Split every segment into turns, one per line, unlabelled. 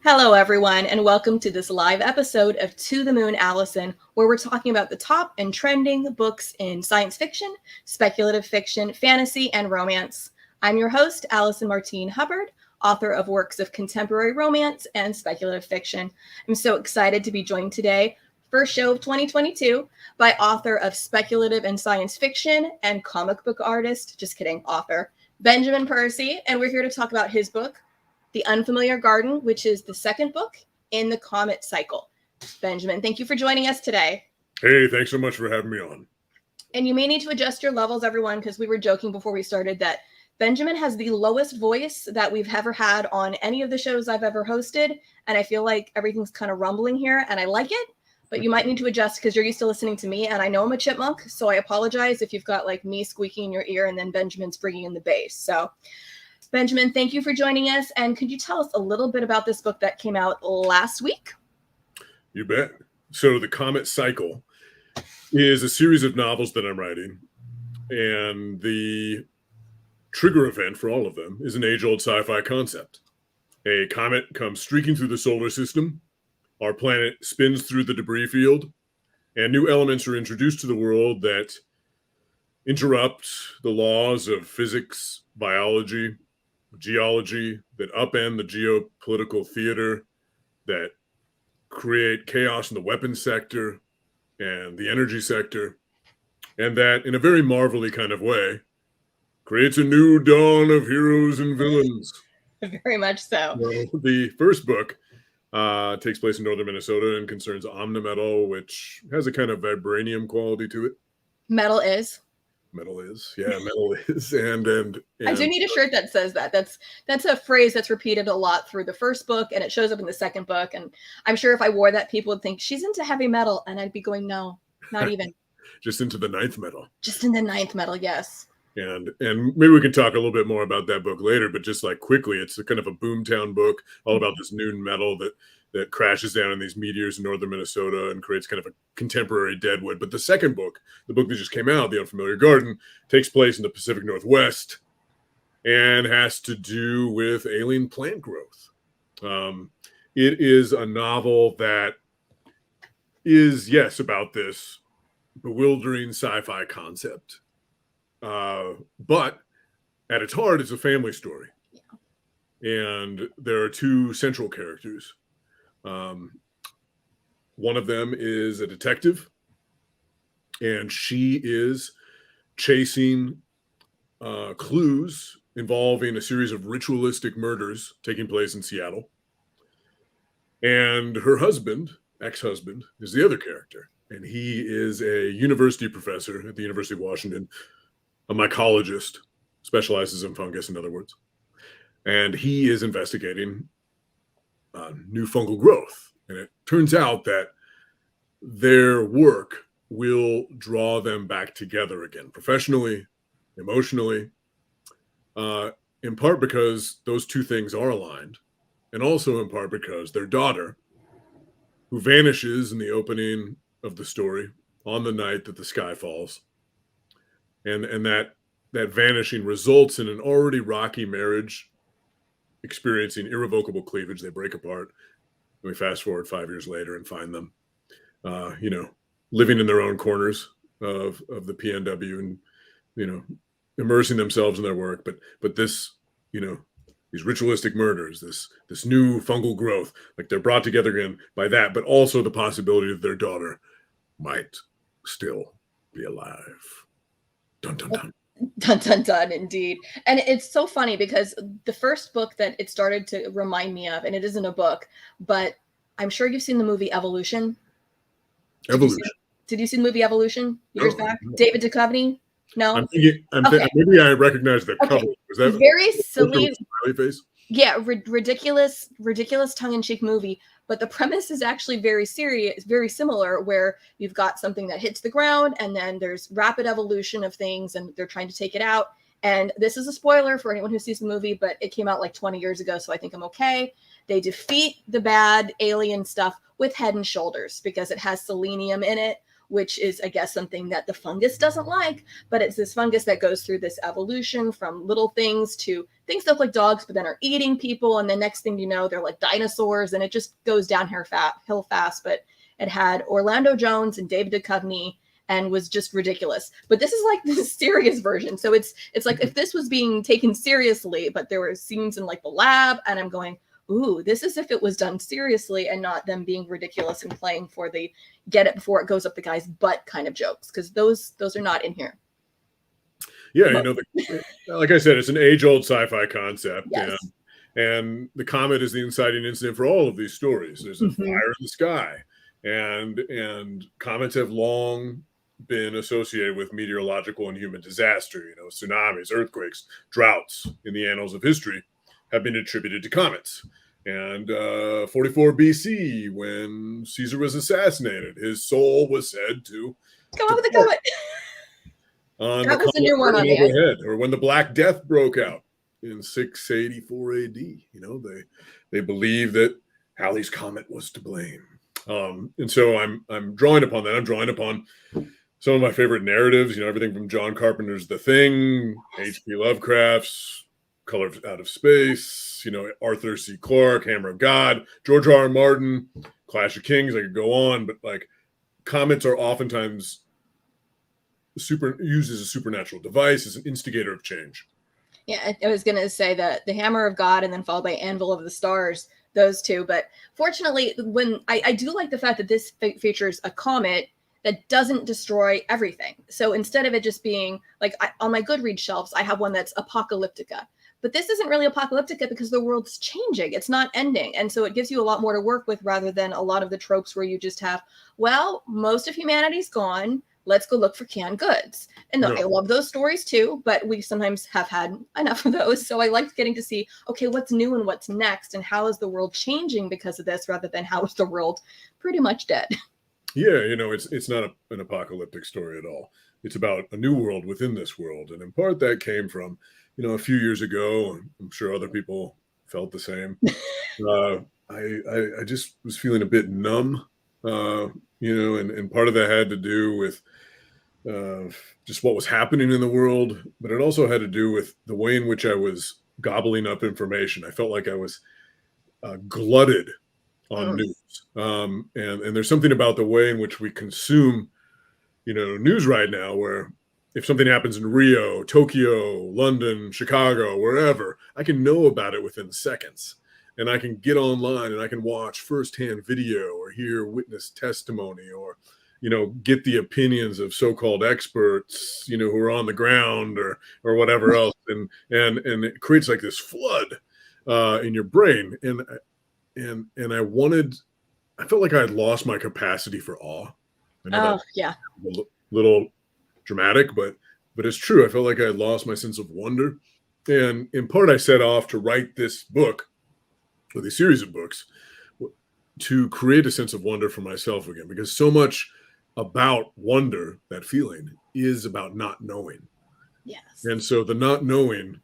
Hello, everyone, and welcome to this live episode of To the Moon, Allison, where we're talking about the top and trending books in science fiction, speculative fiction, fantasy, and romance. I'm your host, Allison Martine Hubbard, author of works of contemporary romance and speculative fiction. I'm so excited to be joined today, first show of 2022, by author of speculative and science fiction and comic book artist, just kidding, author, Benjamin Percy, and we're here to talk about his book, The Unfamiliar Garden, which is the second book in the Comet Cycle. Benjamin, thank you for joining us today.
Hey, thanks so much for having me on.
And you may need to adjust your levels, everyone, because we were joking before we started that Benjamin has the lowest voice that we've ever had on any of the shows I've ever hosted. And I feel like everything's kind of rumbling here, and I like it. But you might need to adjust because you're used to listening to me, and I know I'm a chipmunk, so I apologize if you've got like me squeaking in your ear and then Benjamin's bringing in the bass. So Benjamin, thank you for joining us. And could you tell us a little bit about this book that came out last week?
You bet. So The Comet Cycle is a series of novels that I'm writing. And the trigger event for all of them is an age-old sci-fi concept. A comet comes streaking through the solar system. Our planet spins through the debris field. And new elements are introduced to the world that interrupt the laws of physics, biology, geology, that upend the geopolitical theater, that create chaos in the weapons sector and the energy sector, and that, in a very Marvel-y kind of way, creates a new dawn of heroes and villains.
Very much so.
The first book takes place in northern Minnesota and concerns omnimetal, which has a kind of vibranium quality to it.
Metal is.
Metal is. And
I do need a shirt that says that. That's a phrase that's repeated a lot through the first book, and it shows up in the second book. And I'm sure if I wore that, people would think she's into heavy metal, and I'd be going, no, not even.
Just into the ninth metal.
Just in the ninth metal, yes.
And maybe we can talk a little bit more about that book later, but just like quickly, it's a kind of a boomtown book all about this new metal that crashes down in these meteors in northern Minnesota and creates kind of a contemporary Deadwood. But the second book, the book that just came out, The Unfamiliar Garden, takes place in the Pacific Northwest and has to do with alien plant growth. It is a novel that is, yes, about this bewildering sci-fi concept. But at its heart, it's a family story. And there are two central characters. One of them is a detective, and she is chasing clues involving a series of ritualistic murders taking place in Seattle. And her husband, ex-husband, is the other character, and he is a university professor at the University of Washington, a mycologist, specializes in fungus, in other words. And he is investigating new fungal growth. And it turns out that their work will draw them back together again, professionally, emotionally, in part because those two things are aligned, and also in part because their daughter, who vanishes in the opening of the story on the night that the sky falls, and that vanishing results in an already rocky marriage experiencing irrevocable cleavage. They break apart. We fast forward 5 years later and find them, living in their own corners of the PNW and, immersing themselves in their work. But this, these ritualistic murders, this new fungal growth, like they're brought together again by that, but also the possibility that their daughter might still be alive. Dun, dun, dun.
Dun, dun, dun, indeed. And it's so funny because the first book that it started to remind me of, and it isn't a book, but I'm sure you've seen the movie Evolution. Did you see the movie Evolution years back? No. David Duchovny? No?
Maybe I recognize the cover. Was that
very silly?
Face?
Yeah, ridiculous tongue-in-cheek movie. But the premise is actually very serious, very similar, where you've got something that hits the ground and then there's rapid evolution of things and they're trying to take it out. And this is a spoiler for anyone who sees the movie, but it came out like 20 years ago, so I think I'm okay. They defeat the bad alien stuff with Head and Shoulders because it has selenium in it, which is, I guess, something that the fungus doesn't like. But it's this fungus that goes through this evolution from little things to things that look like dogs, but then are eating people. And the next thing you know, they're like dinosaurs, and it just goes downhill fast. But it had Orlando Jones and David Duchovny and was just ridiculous. But this is like the serious version. So it's like if this was being taken seriously, but there were scenes in like the lab, and I'm going, ooh, this is if it was done seriously and not them being ridiculous and playing for the get it before it goes up the guy's butt kind of jokes, because those are not in here.
Yeah, like I said, it's an age-old sci-fi concept.
Yes.
And the comet is the inciting incident for all of these stories. There's a fire in the sky, and comets have long been associated with meteorological and human disaster. Tsunamis, earthquakes, droughts in the annals of history have been attributed to comets. And 44 BC, when Caesar was assassinated, his soul was said to
come on with the comet.
On
that
the
was a new one on the
overhead, or when the Black Death broke out in 684 AD. They believe that Halley's Comet was to blame. And so I'm drawing upon that. I'm drawing upon some of my favorite narratives, everything from John Carpenter's The Thing, H.P. Lovecraft's Color Out of Space, Arthur C. Clarke, Hammer of God, George R. R. Martin, Clash of Kings. I could go on, but like comets are oftentimes used as a supernatural device, as an instigator of change.
Yeah, I was going to say that the Hammer of God and then followed by Anvil of the Stars, those two. But fortunately, when I do like the fact that this features a comet that doesn't destroy everything. So instead of it just being like on my Goodreads shelves, I have one that's apocalyptica. But this isn't really apocalyptica because the world's changing. It's not ending. And so it gives you a lot more to work with rather than a lot of the tropes where you just have, well, most of humanity's gone. Let's go look for canned goods. And I love those stories too, but we sometimes have had enough of those. So I liked getting to see, okay, what's new and what's next, and how is the world changing because of this, rather than how is the world pretty much dead.
Yeah, it's not an apocalyptic story at all. It's about a new world within this world. And in part that came from, a few years ago, and I'm sure other people felt the same. I just was feeling a bit numb, and part of that had to do with just what was happening in the world, but it also had to do with the way in which I was gobbling up information. I felt like I was glutted on news. And there's something about the way in which we consume, news right now, where if something happens in Rio, Tokyo, London, Chicago, wherever, I can know about it within seconds. And I can get online and I can watch firsthand video or hear witness testimony or, get the opinions of so-called experts, who are on the ground or whatever else. And it creates like this flood in your brain. And I felt like I had lost my capacity for awe.
Yeah.
A little dramatic, but it's true. I felt like I had lost my sense of wonder. And in part, I set off to write this book, or the series of books, to create a sense of wonder for myself again, because so much about wonder, that feeling, is about not knowing.
Yes.
And so the not knowing,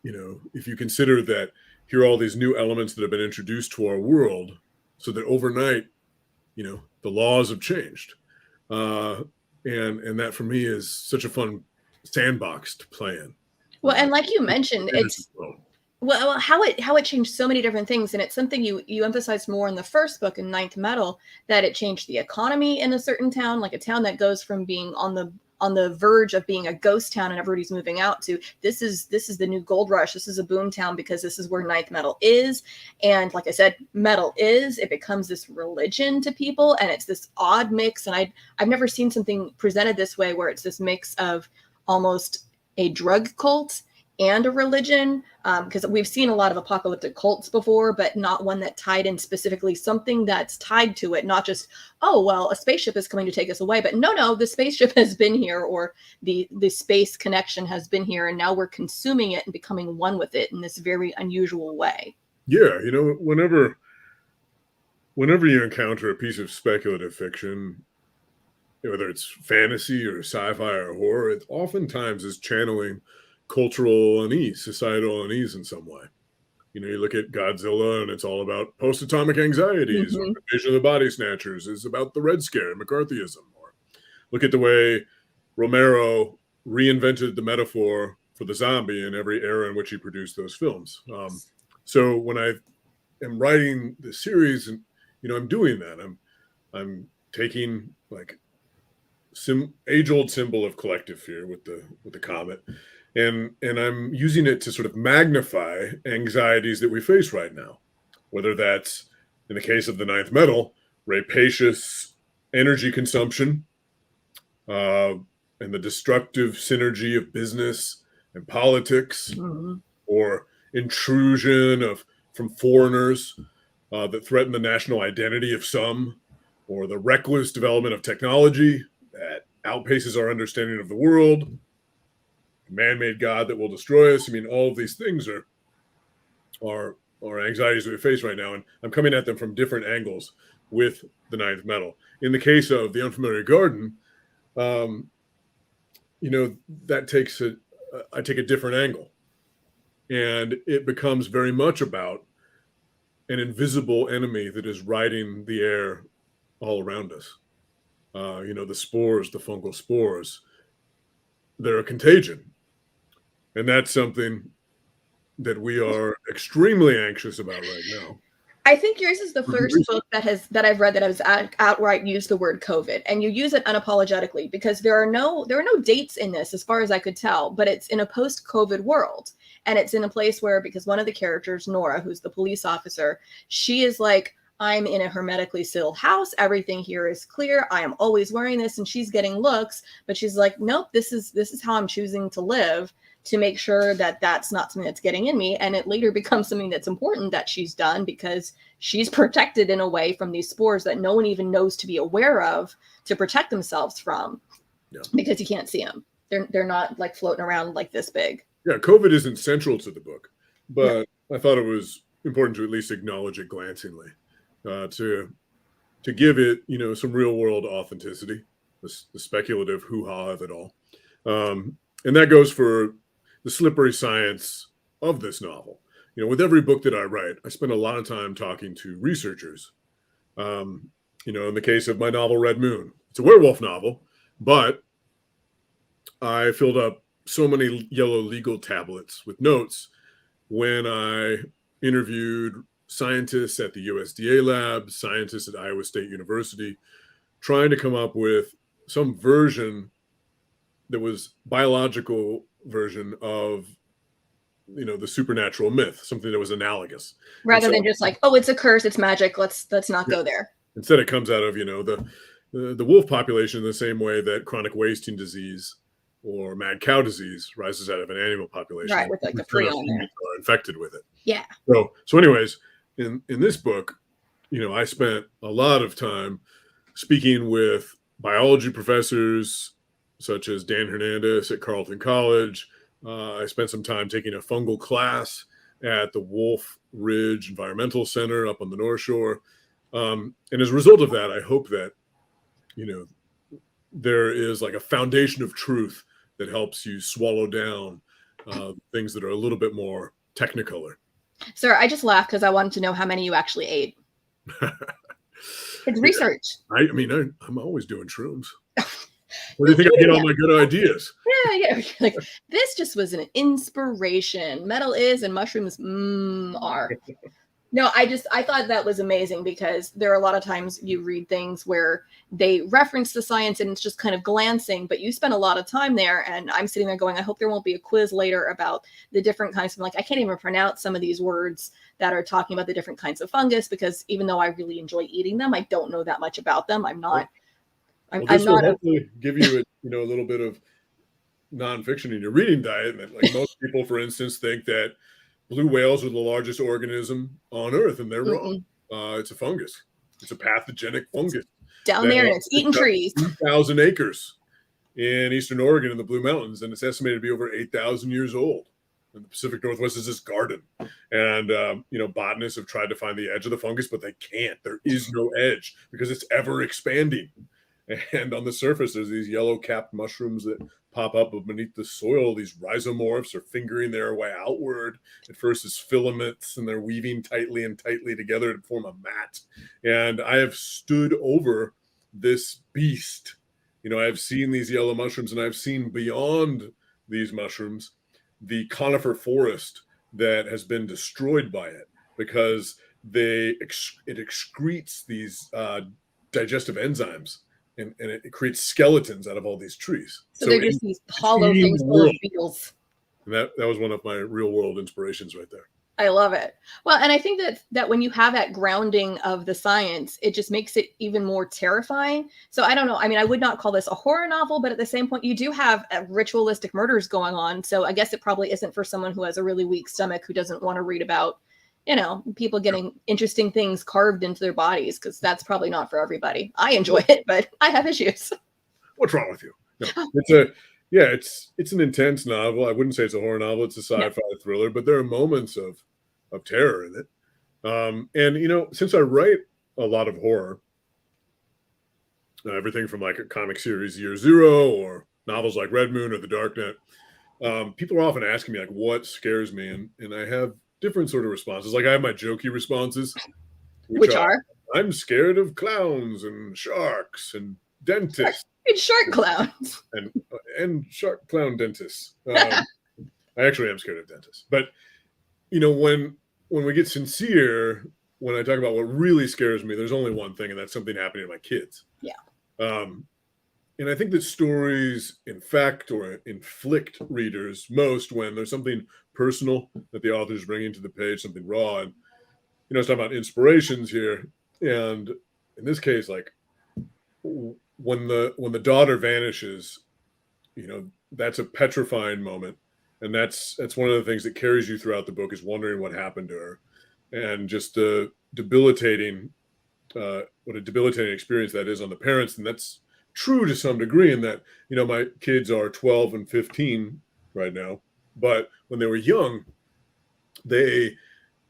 if you consider that here are all these new elements that have been introduced to our world, so that overnight, the laws have changed. And that for me is such a fun sandbox to play in.
Well, and like you mentioned, it's well how it changed so many different things, and it's something you emphasized more in the first book in Ninth Metal, that it changed the economy in a certain town, like a town that goes from being on the verge of being a ghost town and everybody's moving out to this is the new gold rush. This is a boom town because this is where Ninth Metal is. And like I said, metal it becomes this religion to people, and it's this odd mix. And I've never seen something presented this way, where it's this mix of almost a drug cult and a religion, because we've seen a lot of apocalyptic cults before, but not one that tied in specifically something that's tied to it, not just, oh, well, a spaceship is coming to take us away, but no, the spaceship has been here, or the space connection has been here, and now we're consuming it and becoming one with it in this very unusual way.
Yeah, whenever you encounter a piece of speculative fiction, whether it's fantasy or sci-fi or horror, it oftentimes is channeling cultural unease, societal unease in some way. You look at Godzilla and it's all about post-atomic anxieties.
Mm-hmm.
Or Invasion of the Body Snatchers is about the Red Scare and McCarthyism. Or look at the way Romero reinvented the metaphor for the zombie in every era in which he produced those films. So when I am writing the series, and I'm doing that. I'm taking like age-old symbol of collective fear with the comet, and I'm using it to sort of magnify anxieties that we face right now, whether that's in the case of the ninth metal, rapacious energy consumption, and the destructive synergy of business and politics, or intrusion from foreigners that threaten the national identity of some, or the reckless development of technology that outpaces our understanding of the world, a man-made God that will destroy us. I mean, all of these things are anxieties that we face right now, and I'm coming at them from different angles with the ninth metal. In the case of The Unfamiliar Garden, I take a different angle, and it becomes very much about an invisible enemy that is riding the air all around us. The spores, the fungal spores, they're a contagion. And that's something that we are extremely anxious about right now.
I think yours is the first book that I've read that has outright used the word COVID, and you use it unapologetically, because there are no dates in this as far as I could tell, but it's in a post-COVID world, and it's in a place where, because one of the characters, Nora, who's the police officer, she is like, I'm in a hermetically sealed house, everything here is clear, I am always wearing this, and she's getting looks, but she's like, nope, this is how I'm choosing to live, to make sure that that's not something that's getting in me. And it later becomes something that's important that she's done, because she's protected in a way from these spores that no one even knows to be aware of, to protect themselves from, because you can't see them. They're not like floating around like this big.
Yeah, COVID isn't central to the book, but I thought it was important to at least acknowledge it glancingly, to give it, some real world authenticity, the speculative hoo-ha of it all. And that goes for the slippery science of this novel. With every book that I write, I spend a lot of time talking to researchers. In the case of my novel, Red Moon, it's a werewolf novel, but I filled up so many yellow legal tablets with notes when I interviewed scientists at the USDA lab, scientists at Iowa State University, trying to come up with some version that was biological version of the supernatural myth, something that was analogous,
rather than just like, oh, it's a curse, it's magic, let's not go there.
Instead, it comes out of the wolf population, in the same way that chronic wasting disease or mad cow disease rises out of an animal population,
right, with like the prion there,
are infected with it.
Yeah.
So anyways, in this book, I spent a lot of time speaking with biology professors such as Dan Hernandez at Carleton College. I spent some time taking a fungal class at the Wolf Ridge Environmental Center up on the North Shore. And as a result of that, I hope that, there is like a foundation of truth that helps you swallow down things that are a little bit more technicolor.
Sir, I just laughed because I wanted to know how many you actually ate. It's research.
I'm always doing shrooms. Where do you think I get all my good ideas?
Yeah. Like, this just was an inspiration. Metal is, and mushrooms are. No, I thought that was amazing, because there are a lot of times you read things where they reference the science and it's just kind of glancing, but you spend a lot of time there, and I'm sitting there going, I hope there won't be a quiz later about the different kinds of, like, I can't even pronounce some of these words that are talking about the different kinds of fungus, because even though I really enjoy eating them, I don't know that much about them. I'm not.
This will hopefully give you a little bit of nonfiction in your reading diet. And like most people, for instance, think that blue whales are the largest organism on Earth, and they're wrong. It's a fungus. It's a pathogenic fungus.
Down there, and it's eating trees.
2,000 acres in eastern Oregon in the Blue Mountains, and it's estimated to be over 8,000 years old. In the Pacific Northwest is this garden. And, botanists have tried to find the edge of the fungus, but they can't. There is no edge, because it's ever expanding. And on the surface, there's these yellow-capped mushrooms that pop up beneath the soil. These rhizomorphs are fingering their way outward. At first, as filaments, and they're weaving tightly together to form a mat. And I have stood over this beast I've seen these yellow mushrooms, and I've seen beyond these mushrooms the conifer forest that has been destroyed by it because it excretes these digestive enzymes, and it creates skeletons out of all these trees.
So they're just these hollow things full of beetles.
And that was one of my real world inspirations right there.
I love it. Well, and I think that when you have that grounding of the science, it just makes it even more terrifying. So I don't know. I mean, I would not call this a horror novel, but at the same point, you do have ritualistic murders going on. So I guess it probably isn't for someone who has a really weak stomach, who doesn't want to read about, people getting interesting things carved into their bodies, because that's probably not for everybody. I enjoy it, but I have issues.
What's wrong with you? No, it's an intense novel. I wouldn't say it's a horror novel. It's a sci-fi thriller, but there are moments of terror in it. And since I write a lot of horror, everything from like a comic series Year Zero or novels like Red Moon or The Darknet, people are often asking me like what scares me, and I have different sort of responses. Like I have my jokey responses,
which are
I'm scared of clowns and sharks and dentists.
And shark clowns.
And shark clown dentists. I actually am scared of dentists. But when we get sincere, when I talk about what really scares me, there's only one thing, and that's something happening to my kids.
Yeah.
And I think that stories infect or inflict readers most when there's something personal that the author's bringing to the page, something raw. And I was talking about inspirations here, and in this case, like when the daughter vanishes, that's a petrifying moment, and that's one of the things that carries you throughout the book, is wondering what happened to her, and just what a debilitating experience that is on the parents. And that's true to some degree in that my kids are 12 and 15 right now, but when they were young, they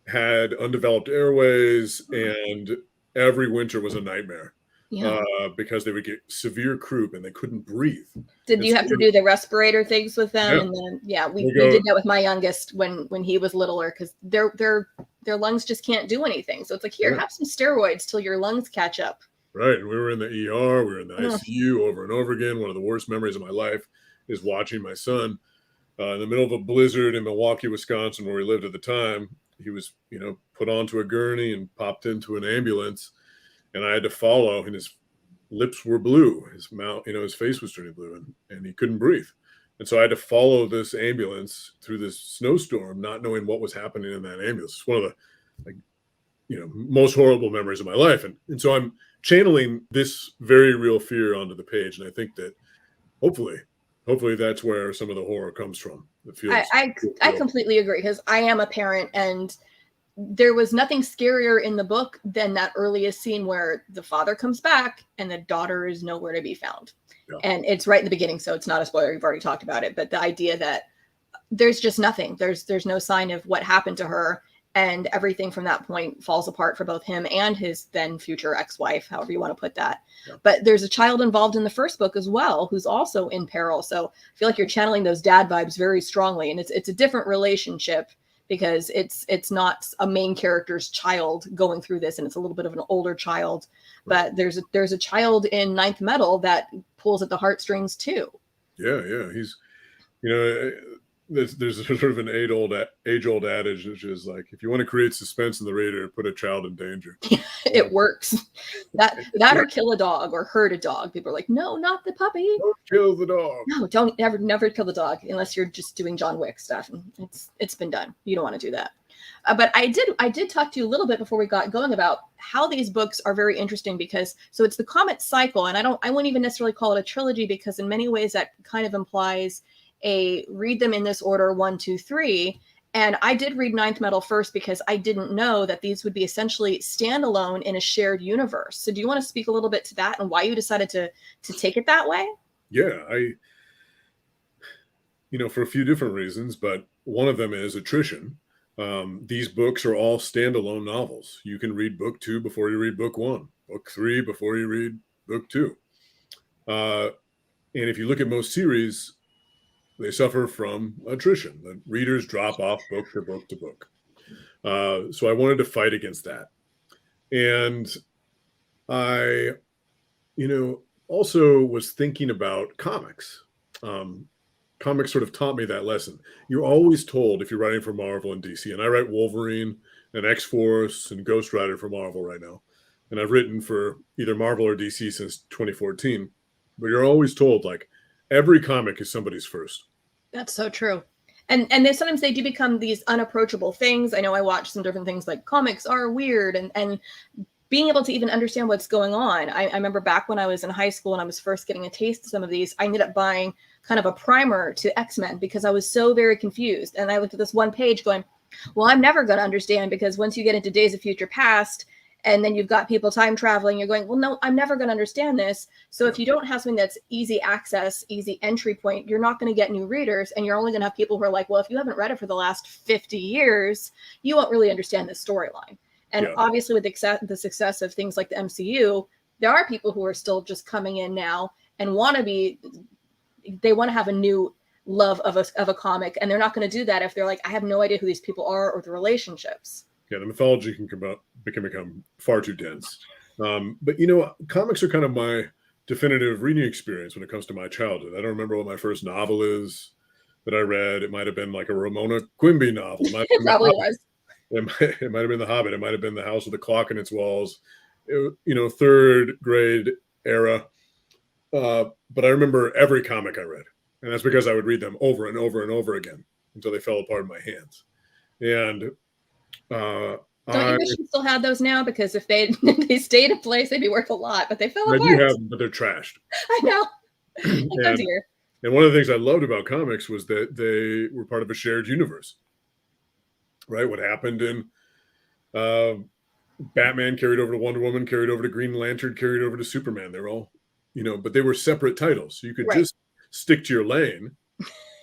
had undeveloped airways, and every winter was a nightmare.
Yeah.
Because they would get severe croup and they couldn't breathe.
Did you have to do the respirator things with them?
Yeah.
And then we did that with my youngest when he was littler, because their lungs just can't do anything. So it's like, here, have some steroids till your lungs catch up.
Right. And we were in the ER, we were in the ICU over and over again. One of the worst memories of my life is watching my son in the middle of a blizzard in Milwaukee, Wisconsin, where we lived at the time. He was, put onto a gurney and popped into an ambulance. And I had to follow, and his lips were blue. His mouth, his face was turning blue, and he couldn't breathe. And so I had to follow this ambulance through this snowstorm, not knowing what was happening in that ambulance. It's one of the, most horrible memories of my life. And so I'm channeling this very real fear onto the page. And I think that hopefully that's where some of the horror comes from.
I completely agree, because I am a parent, and there was nothing scarier in the book than that earliest scene where the father comes back and the daughter is nowhere to be found. Yeah. And it's right in the beginning, so it's not a spoiler. You've already talked about it. But the idea that there's just nothing. There's no sign of what happened to her. And everything from that point falls apart for both him and his then future ex-wife, however you want to put that. Yeah. But there's a child involved in the first book as well, who's also in peril. So I feel like you're channeling those dad vibes very strongly. And it's a different relationship, because it's not a main character's child going through this, and it's a little bit of an older child. But there's a child in Ninth Metal that pulls at the heartstrings too.
Yeah. He's, there's sort of an age-old adage, which is like, if you want to create suspense in the reader, put a child in danger.
It works. That or kill a dog or hurt a dog. People are like, no, not the puppy.
Don't kill the dog.
No, don't never kill the dog unless you're just doing John Wick stuff. And it's been done. You don't want to do that. But I did talk to you a little bit before we got going about how these books are very interesting, because it's the Comet Cycle, and I wouldn't even necessarily call it a trilogy, because in many ways that kind of implies read them in this order, 1, 2, 3. And I did read Ninth Metal first, because I didn't know that these would be essentially standalone in a shared universe. So do you want to speak a little bit to that and why you decided to take it that way?
Yeah, for a few different reasons, but one of them is attrition. These books are all standalone novels. You can read book 2 before you read book 1, book 3 before you read book 2. And if you look at most series, they suffer from attrition. The readers drop off book to book to book. So I wanted to fight against that. And I also was thinking about comics. Comics sort of taught me that lesson. You're always told, if you're writing for Marvel and DC, and I write Wolverine and X-Force and Ghost Rider for Marvel right now, and I've written for either Marvel or DC since 2014, but you're always told, like, every comic is somebody's first.
That's so true. And then sometimes they do become these unapproachable things. I know I watch some different things like comics are weird, and being able to even understand what's going on. I remember back when I was in high school and I was first getting a taste of some of these, I ended up buying kind of a primer to X-Men because I was so very confused. And I looked at this one page going, well, I'm never going to understand, because once you get into Days of Future Past and then you've got people time traveling, you're going, well, no, I'm never going to understand this. So if you don't have something that's easy access, easy entry point, you're not going to get new readers. And you're only going to have people who are like, well, if you haven't read it for the last 50 years, you won't really understand this storyline. And obviously with the success of things like the MCU, there are people who are still just coming in now and they want to have a new love of a comic. And they're not going to do that if they're like, I have no idea who these people are or the relationships.
Yeah, the mythology can become far too dense. But, comics are kind of my definitive reading experience when it comes to my childhood. I don't remember what my first novel is that I read. It might have been like a Ramona Quimby novel.
It probably was.
It might have been The Hobbit. It might have been The House with the Clock in its Walls. Third grade era. But I remember every comic I read. And that's because I would read them over and over and over again until they fell apart in my hands. And
don't you wish you still had those now? Because if they stayed in place, they'd be worth a lot. But they fell apart.
I do have them, but they're trashed.
I know. Oh dear.
And one of the things I loved about comics was that they were part of a shared universe. Right? What happened in Batman carried over to Wonder Woman, carried over to Green Lantern, carried over to Superman. They're all, but they were separate titles. So you could just stick to your lane,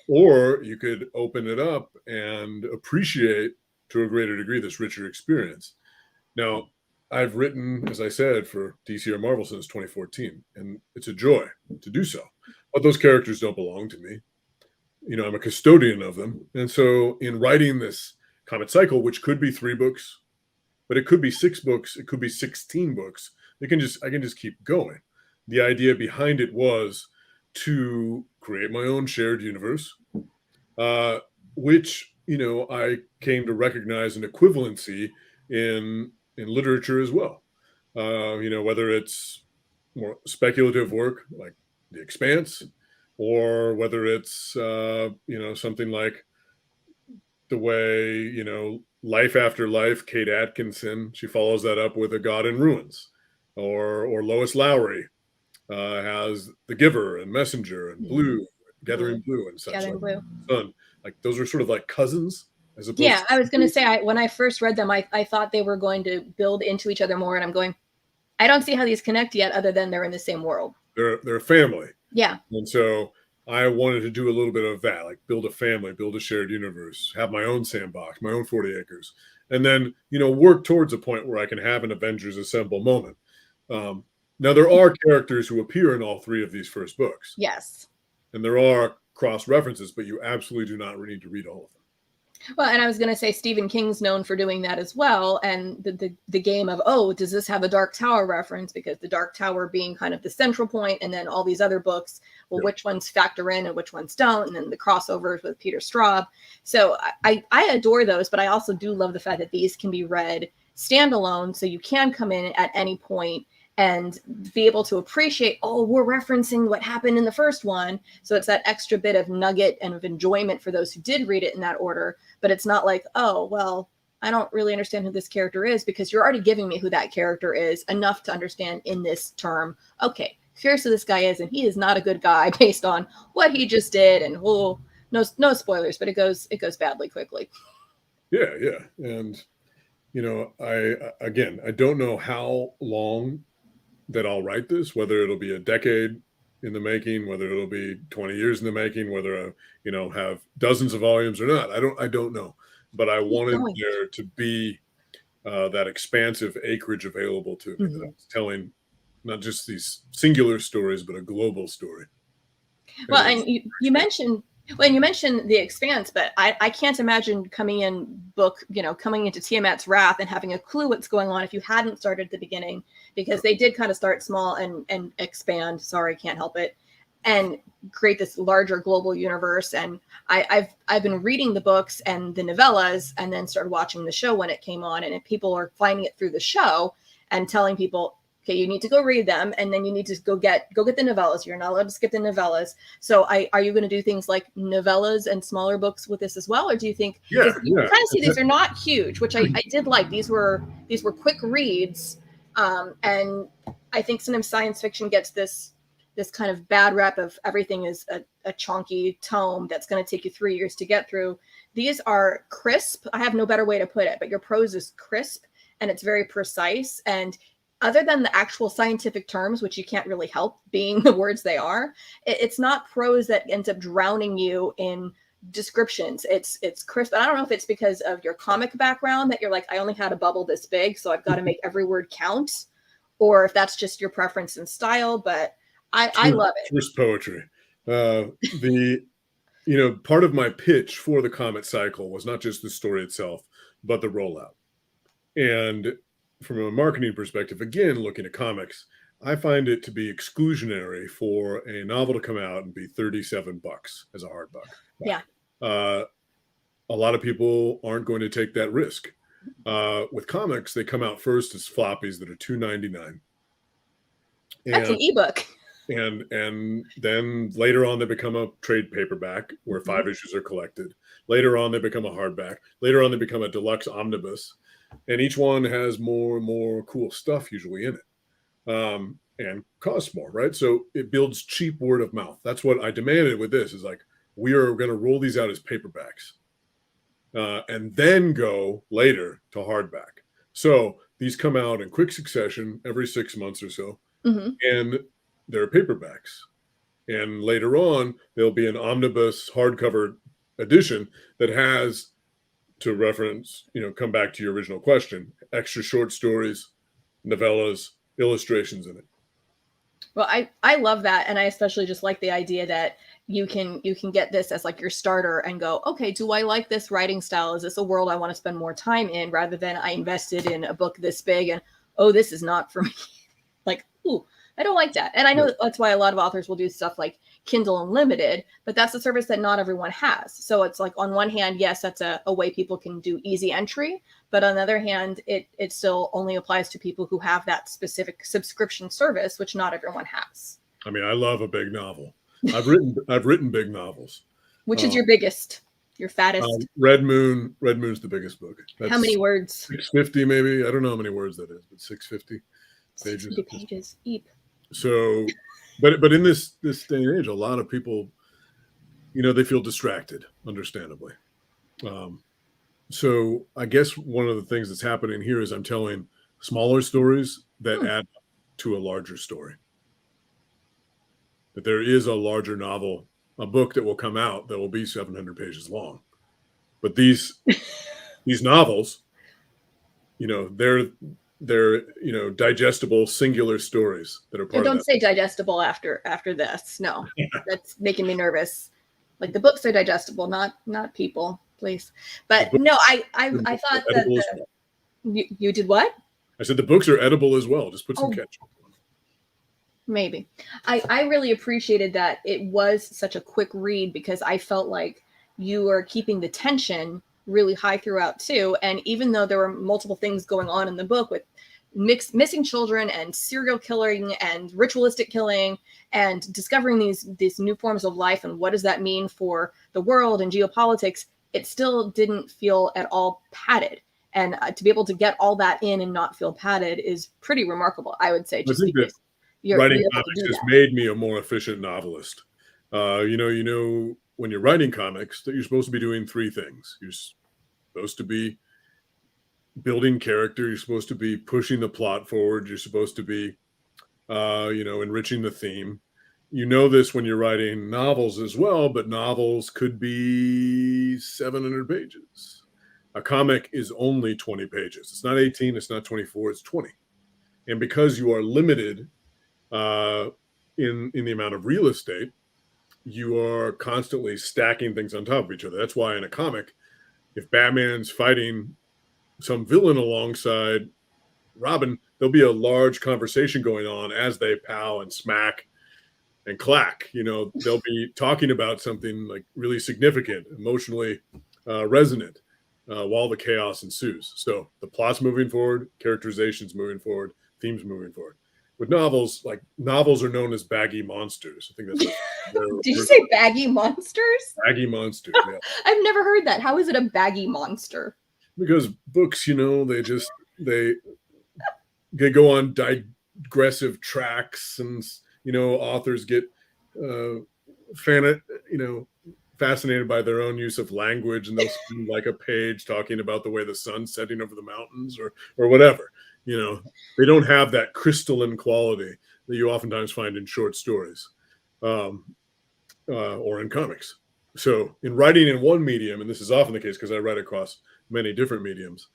or you could open it up and appreciate to a greater degree this richer experience. Now, I've written, as I said, for DC or Marvel since 2014, and it's a joy to do so. But those characters don't belong to me. I'm a custodian of them. And so in writing this Comet Cycle, which could be 3 books, but it could be 6 books, it could be 16 books. I can just keep going. The idea behind it was to create my own shared universe, which I came to recognize an equivalency in literature as well. Whether it's more speculative work like The Expanse, or whether it's something like the way Life After Life, Kate Atkinson, she follows that up with A God in Ruins, or Lois Lowry has The Giver and Messenger and Blue, Gathering Blue and such.
Gathering Blue.
Sun. Like those are sort of like cousins. As opposed to
I was going to say, when I first read them, I thought they were going to build into each other more, and I'm going, I don't see how these connect yet, other than they're in the same world.
They're a family.
Yeah.
And so I wanted to do a little bit of that, like build a family, build a shared universe, have my own sandbox, my own 40 acres, and then, work towards a point where I can have an Avengers Assemble moment. Now, there are characters who appear in all 3 of these first books.
Yes.
And there are cross references, but you absolutely do not need to read all of them.
Well, and I was going to say Stephen King's known for doing that as well. And the game of, does this have a Dark Tower reference? Because the Dark Tower being kind of the central point, and then all these other books, which ones factor in and which ones don't, and then the crossovers with Peter Straub. So I adore those, but I also do love the fact that these can be read standalone, so you can come in at any point and be able to appreciate, we're referencing what happened in the first one. So it's that extra bit of nugget and of enjoyment for those who did read it in that order. But it's not like, I don't really understand who this character is, because you're already giving me who that character is enough to understand in this term. Okay, here's who this guy is, and he is not a good guy based on what he just did. And no spoilers, but it goes badly quickly.
Yeah. And, I don't know how long that I'll write this, whether it'll be a decade in the making, whether it'll be 20 years in the making, whether I have dozens of volumes or not. I don't know, but I wanted there to be that expansive acreage available to me, that I was telling not just these singular stories, but a global story.
Well, and you mentioned Well, and you mentioned The Expanse, but I can't imagine coming into Tiamat's Wrath and having a clue what's going on if you hadn't started at the beginning, because they did kind of start small and expand. Sorry, can't help it, and create this larger global universe. And I've been reading the books and the novellas, and then started watching the show when it came on. And if people are finding it through the show and telling people, okay, you need to go read them, and then you need to go get the novellas. You're not allowed to skip the novellas. So are you going to do things like novellas and smaller books with this as well? Or do you think, you kind of see these are not huge, which I did like. These were quick reads. And I think sometimes science fiction gets this kind of bad rep of everything is a chunky tome that's going to take you 3 years to get through. These are crisp. I have no better way to put it, but your prose is crisp and it's very precise. And other than the actual scientific terms, which you can't really help being the words they are, it's not prose that ends up drowning you in descriptions. It's crisp. I don't know if it's because of your comic background that you're like, I only had a bubble this big, so I've got to make every word count, or if that's just your preference and style. But I love it.
Crisp poetry. Part of my pitch for the Comet Cycle was not just the story itself, but the rollout. And from a marketing perspective, again, looking at comics, I find it to be exclusionary for a novel to come out and be $37 as a hardback.
Yeah.
A lot of people aren't going to take that risk. With comics, they come out first as floppies that are $2.99.
That's an ebook.
And then later on, they become a trade paperback where 5 issues are collected. Later on, they become a hardback. Later on, they become a deluxe omnibus. And each one has more and more cool stuff usually in it, and costs more, right? So it builds cheap word of mouth. That's what I demanded with this, is like, we are going to roll these out as paperbacks and then go later to hardback. So these come out in quick succession every 6 months or so, and they're paperbacks. And later on, there'll be an omnibus hardcover edition that has, to reference, come back to your original question, extra short stories, novellas, illustrations in it.
Well, I love that. And I especially just like the idea that you can get this as like your starter and go, okay, do I like this writing style? Is this a world I want to spend more time in, rather than I invested in a book this big and, oh, this is not for me. Like, ooh, I don't like that. And I know that's why a lot of authors will do stuff like Kindle Unlimited, but that's a service that not everyone has. So it's like, on one hand, yes, that's a way people can do easy entry. But on the other hand, it still only applies to people who have that specific subscription service, which not everyone has.
I mean, I love a big novel. I've written big novels.
Which is your biggest, your fattest?
Red Moon's the biggest book.
How many words?
650 maybe. I don't know how many words that is, but 650 pages.
650 pages. Eep.
So, but in this day and age, a lot of people, they feel distracted, understandably. So I guess one of the things that's happening here is I'm telling smaller stories that add to a larger story. That there is a larger novel, a book that will come out that will be 700 pages long. But these novels, they're digestible singular stories that are part of that.
Don't say digestible after this. No, that's making me nervous. Like, the books are digestible, not people, please. But no, I thought that you did what?
I said the books are edible as well. Just put some ketchup on them.
Maybe. I really appreciated that it was such a quick read, because I felt like you were keeping the tension really high throughout too. And even though there were multiple things going on in the book with missing children and serial killing and ritualistic killing and discovering these new forms of life and what does that mean for the world and geopolitics, it still didn't feel at all padded. And to be able to get all that in and not feel padded is pretty remarkable, I would say. Just because
writing comics has made me a more efficient novelist. When you're writing comics, that you're supposed to be doing 3 things. You're supposed to be building character. You're supposed to be pushing the plot forward. You're supposed to be, enriching the theme. This when you're writing novels as well, but novels could be 700 pages. A comic is only 20 pages. It's not 18. It's not 24. It's 20. And because you are limited in the amount of real estate, you are constantly stacking things on top of each other. That's why in a comic, if Batman's fighting some villain alongside Robin, there'll be a large conversation going on as they pow and smack and clack. They'll be talking about something like really significant, emotionally resonant, while the chaos ensues. So the plot's moving forward, characterization's moving forward, themes moving forward. With novels, novels are known as baggy monsters. I think that's what
Did you say baggy monsters?
Baggy monsters, yeah.
I've never heard that. How is it a baggy monster?
Because books, they go on digressive tracks, and authors get fascinated by their own use of language, and they'll spend like a page talking about the way the sun's setting over the mountains or whatever. They don't have that crystalline quality that you oftentimes find in short stories or in comics. So in writing in one medium, and this is often the case because I write across many different mediums,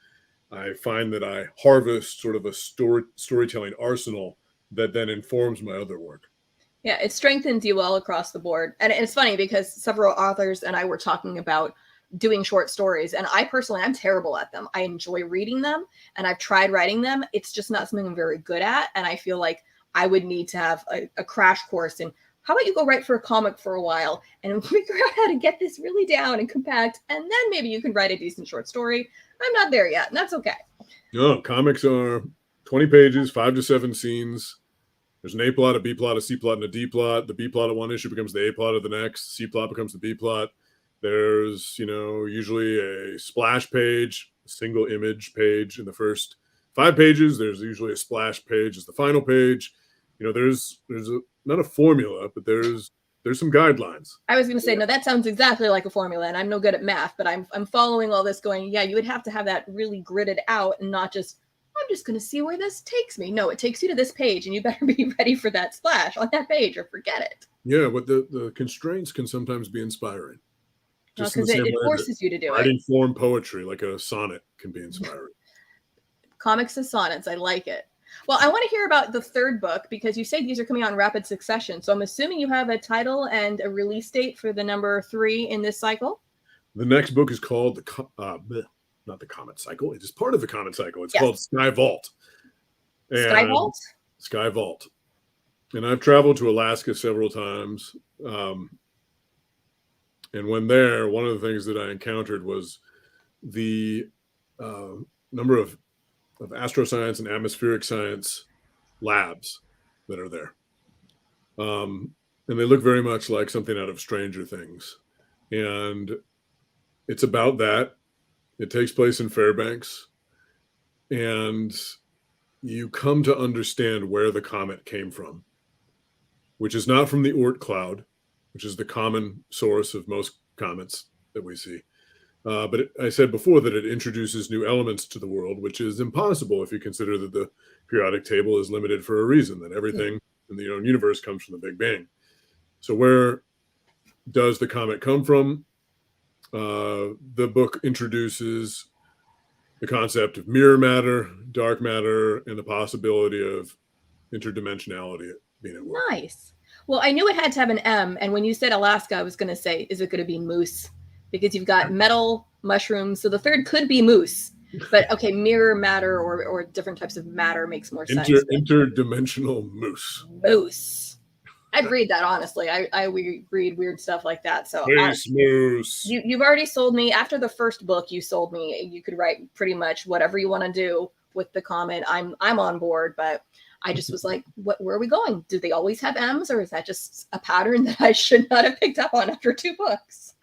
I find that I harvest sort of a storytelling arsenal that then informs my other work.
Yeah, it strengthens you all across the board. And it's funny because several authors and I were talking about doing short stories. And I personally, I'm terrible at them. I enjoy reading them and I've tried writing them. It's just not something I'm very good at. And I feel like I would need to have a crash course in how about you go write for a comic for a while and figure out how to get this really down and compact. And then maybe you can write a decent short story. I'm not there yet. And that's okay.
No, comics are 20 pages, 5 to 7 scenes. There's an A plot, a B plot, a C plot, and a D plot. The B plot of one issue becomes the A plot of the next. C plot becomes the B plot. There's, usually a splash page, a single image page in the first 5 pages. There's usually a splash page as the final page. There's not a formula, but there's some guidelines.
I was going to say, no, that sounds exactly like a formula, and I'm no good at math, but I'm following all this going, yeah, you would have to have that really gridded out and not just, I'm just going to see where this takes me. No, it takes you to this page, and you better be ready for that splash on that page or forget it.
Yeah, but the constraints can sometimes be inspiring.
Just because it forces you to do it.
Writing form poetry, like a sonnet, can be inspiring.
Comics as sonnets, I like it. Well, I want to hear about the third book because you say these are coming out in rapid succession. So I'm assuming you have a title and a release date for the number 3 in this cycle.
The next book is called not the Comet Cycle. It is part of the Comet Cycle. It's called Sky Vault.
Sky Vault?
Sky Vault. And I've traveled to Alaska several times. And when there, one of the things that I encountered was the number of astroscience and atmospheric science labs that are there. And they look very much like something out of Stranger Things. And it's about that. It takes place in Fairbanks. And you come to understand where the comet came from, which is not from the Oort cloud, which is the common source of most comets that we see. But I said before that it introduces new elements to the world, which is impossible if you consider that the periodic table is limited for a reason, that everything in the known universe comes from the Big Bang. So where does the comet come from? The book introduces the concept of mirror matter, dark matter, and the possibility of interdimensionality being at work.
Nice. Well, I knew it had to have an M, and when you said Alaska, I was going to say, is it going to be moose? Because you've got metal, mushrooms, so the third could be moose. But okay, mirror matter or different types of matter makes more sense.
Interdimensional moose.
Moose. I'd read that, honestly. I read weird stuff like that. So
Space moose.
You've already sold me. After the first book, you sold me. You could write pretty much whatever you want to do with the comet. I'm on board, but I just was like, where are we going? Do they always have M's, or is that just a pattern that I should not have picked up on after 2 books?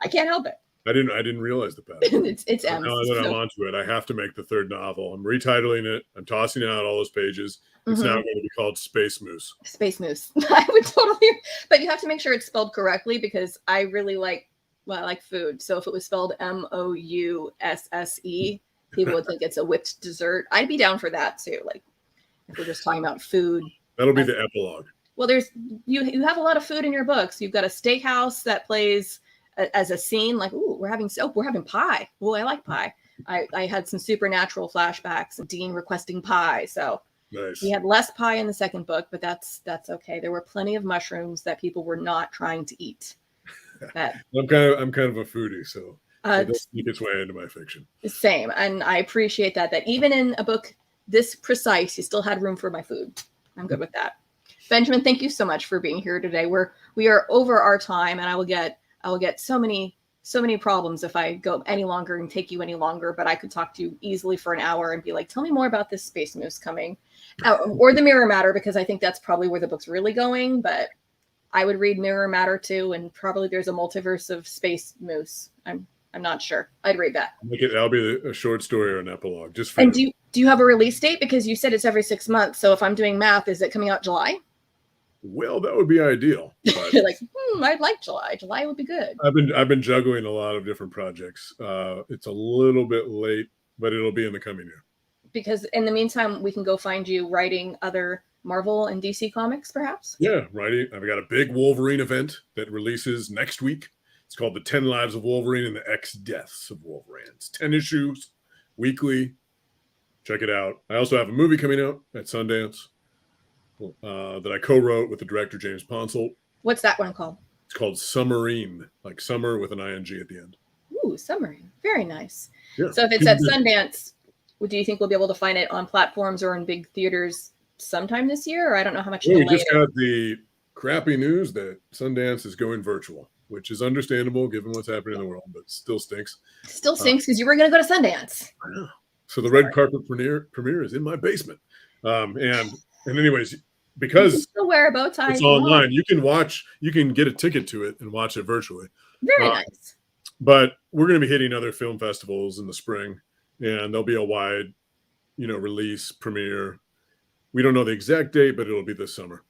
I can't help it.
I didn't realize the pattern.
it's M's.
Now that I'm onto it, I have to make the third novel. I'm retitling it. I'm tossing out all those pages. It's now going to be called Space Moose.
Space Moose. I would totally, but you have to make sure it's spelled correctly because I really like food. So if it was spelled Mousse, people would think it's a whipped dessert. I'd be down for that too. Like if we're just talking about food.
That'll be the epilogue.
Well, you have a lot of food in your books. You've got a steakhouse that plays as a scene, like, ooh, we're having soap, we're having pie. Oh, I like pie. I had some supernatural flashbacks of Dean requesting pie. So
Nice.
We had less pie in the second book, but that's okay. There were plenty of mushrooms that people were not trying to eat.
I'm kind of a foodie, so it does sneak its way into my fiction.
Same, and I appreciate that even in a book this precise, you still had room for my food. I'm good with that. Benjamin, thank you so much for being here today. We are over our time, and I will get so many problems if I go any longer and take you any longer. But I could talk to you easily for an hour and be like, tell me more about this space moose coming, or the Mirror Matter, because I think that's probably where the book's really going. But I would read Mirror Matter too, and probably there's a multiverse of space moose. I'm not sure. I'd read that.
That'll be a short story or an epilogue, just for.
And do you have a release date? Because you said it's every 6 months. So if I'm doing math, is it coming out July?
Well, that would be ideal.
You're like, I'd like July. July would be good.
I've been juggling a lot of different projects. It's a little bit late, but it'll be in the coming year.
Because in the meantime, we can go find you writing other Marvel and DC comics, perhaps?
Yeah, writing. I've got a big Wolverine event that releases next week. It's called The 10 Lives of Wolverine and the X Deaths of Wolverine. It's 10 issues weekly. Check it out. I also have a movie coming out at Sundance that I co-wrote with the director, James Ponsoldt.
What's that one called?
It's called Summerine, like summer with an ing at the end.
Ooh, Summerine. Very nice.
Yeah.
So if it's at Sundance, do you think we'll be able to find it on platforms or in big theaters sometime this year? Or I don't know how much.
We just got the crappy news that Sundance is going virtual, which is understandable given what's happening in the world, but still stinks.
Still stinks because you were going to go to Sundance.
I know. So the red carpet premiere is in my basement. And anyways, because
you still wear a bow tie.
It's online, you can get a ticket to it and watch it virtually.
Very nice.
But we're going to be hitting other film festivals in the spring, and there'll be a wide, release premiere. We don't know the exact date, but it'll be this summer.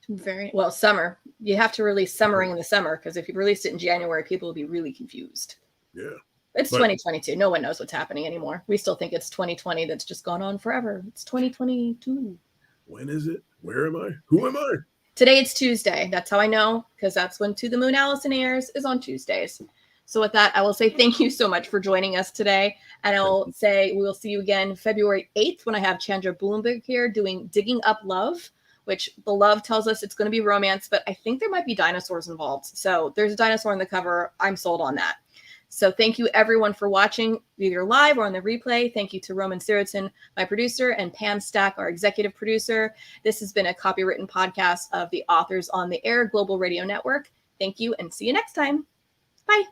Very well, summer. You have to release Summering in the summer, because if you released it in January, people will be really confused.
Yeah.
It's 2022. No one knows what's happening anymore. We still think it's 2020 that's just gone on forever. It's 2022.
When is it? Where am I? Who am I?
Today it's Tuesday. That's how I know, because that's when To the Moon Allison airs, is on Tuesdays. So with that, I will say thank you so much for joining us today. And I'll say we will see you again February 8th when I have Chandra Bloomberg here doing Digging Up Love, which the love tells us it's going to be romance, but I think there might be dinosaurs involved. So there's a dinosaur on the cover. I'm sold on that. So thank you everyone for watching, either live or on the replay. Thank you to Roman SiriusXM, my producer, and Pam Stack, our executive producer. This has been a copywritten podcast of the Authors on the Air Global Radio Network. Thank you and see you next time. Bye.